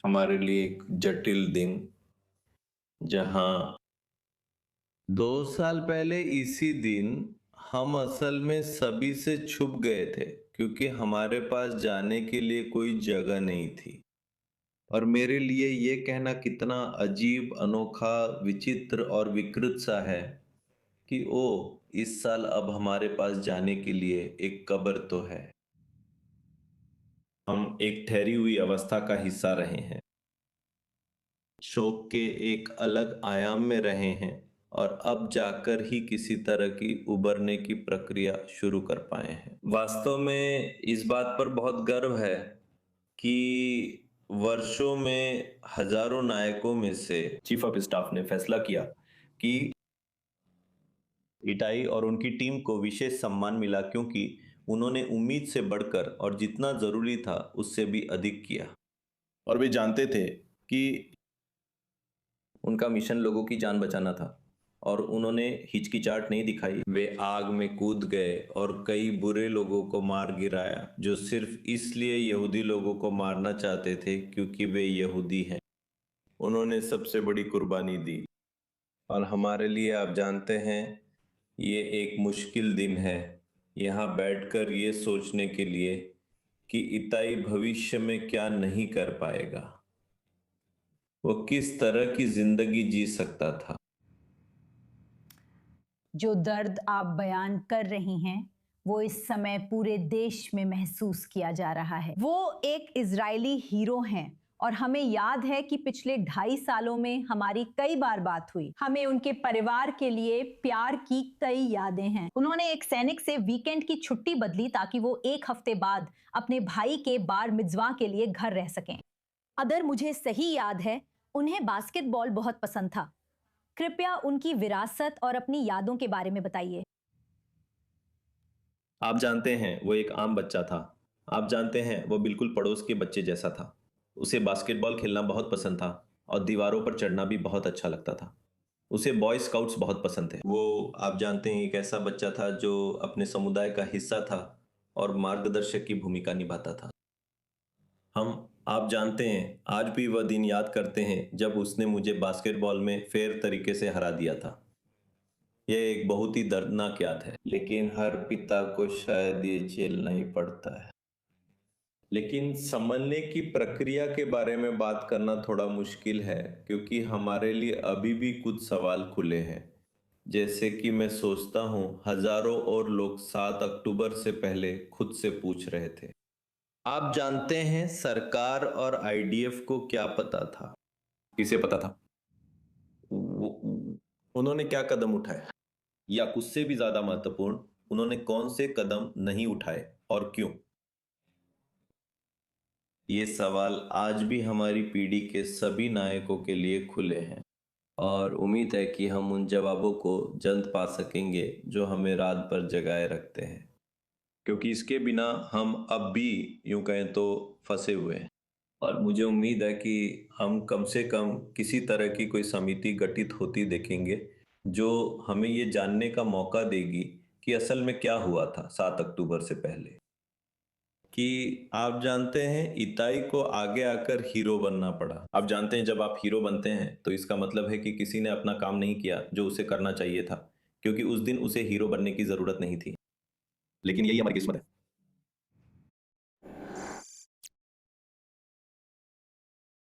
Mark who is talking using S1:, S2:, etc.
S1: हमारे लिए एक जटिल दिन, जहां 2 साल पहले इसी दिन हम असल में सभी से छुप गए थे, क्योंकि हमारे पास जाने के लिए कोई जगह नहीं थी। और मेरे लिए ये कहना कितना अजीब, अनोखा, विचित्र और विकृत सा है कि ओ, इस साल अब हमारे पास जाने के लिए एक कब्र तो है। हम एक ठहरी हुई अवस्था का हिस्सा रहे हैं, शोक के एक अलग आयाम में रहे हैं, और अब जाकर ही किसी तरह की उबरने की प्रक्रिया शुरू कर पाए हैं। वास्तव में इस बात पर बहुत गर्व है कि वर्षों में हजारों नायकों में से चीफ ऑफ स्टाफ ने फैसला किया कि इटाई और उनकी टीम को विशेष सम्मान मिला, क्योंकि उन्होंने उम्मीद से बढ़कर और जितना जरूरी था उससे भी अधिक किया। और वे जानते थे कि उनका मिशन लोगों की जान बचाना था, और उन्होंने हिचकिचाहट नहीं दिखाई। वे आग में कूद गए और कई बुरे लोगों को मार गिराया, जो सिर्फ इसलिए यहूदी लोगों को मारना चाहते थे क्योंकि वे यहूदी हैं। उन्होंने सबसे बड़ी कुर्बानी दी। और हमारे लिए, आप जानते हैं, ये एक मुश्किल दिन है, यहाँ बैठकर ये सोचने के लिए कि इताई भविष्य में क्या नहीं कर पाएगा, वो किस तरह की जिंदगी जी सकता था।
S2: जो दर्द आप बयान कर रही हैं वो इस समय पूरे देश में महसूस किया जा रहा है। वो एक इजरायली हीरो हैं और हमें याद है कि पिछले 2.5 सालों में हमारी कई बार बात हुई। हमें उनके परिवार के लिए प्यार की कई यादें हैं। उन्होंने एक सैनिक से वीकेंड की छुट्टी बदली ताकि वो 1 हफ्ते बाद अपने भाई के बार मिज़्वा के लिए घर रह सकें। अगर मुझे सही याद है, उन्हें बास्केटबॉल बहुत पसंद था। कृपया उनकी विरासत और अपनी यादों के बारे में बताइए।
S1: आप जानते हैं, वो एक आम बच्चा था। आप जानते हैं, वो बिल्कुल पड़ोस के बच्चे जैसा था। उसे बास्केटबॉल खेलना बहुत पसंद था और दीवारों पर चढ़ना भी बहुत अच्छा लगता था। उसे बॉय स्काउट्स बहुत पसंद थे। वो, आप जानते हैं, एक ऐसा बच्चा था जो अपने समुदाय का हिस्सा था और मार्गदर्शक की भूमिका निभाता था। हम, आप जानते हैं, आज भी वह दिन याद करते हैं जब उसने मुझे बास्केटबॉल में फेयर तरीके से हरा दिया था। यह एक बहुत ही दर्दनाक याद है, लेकिन हर पिता को शायद ये झेलना ही पड़ता है। लेकिन संभलने की प्रक्रिया के बारे में बात करना थोड़ा मुश्किल है, क्योंकि हमारे लिए अभी भी कुछ सवाल खुले हैं। जैसे कि मैं सोचता हूँ, हजारों और लोग 7 अक्टूबर से पहले खुद से पूछ रहे थे। आप जानते हैं, सरकार और आईडीएफ को क्या पता था? किसे पता था? उन्होंने क्या कदम उठाए? या उससे भी ज्यादा महत्वपूर्ण, उन्होंने कौन से कदम नहीं उठाए और क्यों? ये सवाल आज भी हमारी पीढ़ी के सभी नायकों के लिए खुले हैं, और उम्मीद है कि हम उन जवाबों को जल्द पा सकेंगे जो हमें रात भर जगाए रखते हैं, क्योंकि इसके बिना हम अब भी, यूं कहें तो, फंसे हुए हैं। और मुझे उम्मीद है कि हम कम से कम किसी तरह की कोई समिति गठित होती देखेंगे, जो हमें ये जानने का मौका देगी कि असल में क्या हुआ था 7 अक्टूबर से पहले। कि आप जानते हैं, इताई को आगे आकर हीरो बनना पड़ा। आप जानते हैं, जब आप हीरो बनते हैं तो इसका मतलब है कि किसी ने अपना काम नहीं किया जो उसे करना चाहिए था, क्योंकि उस दिन उसे हीरो बनने की जरूरत नहीं थी। लेकिन यही हमारी किस्मत है।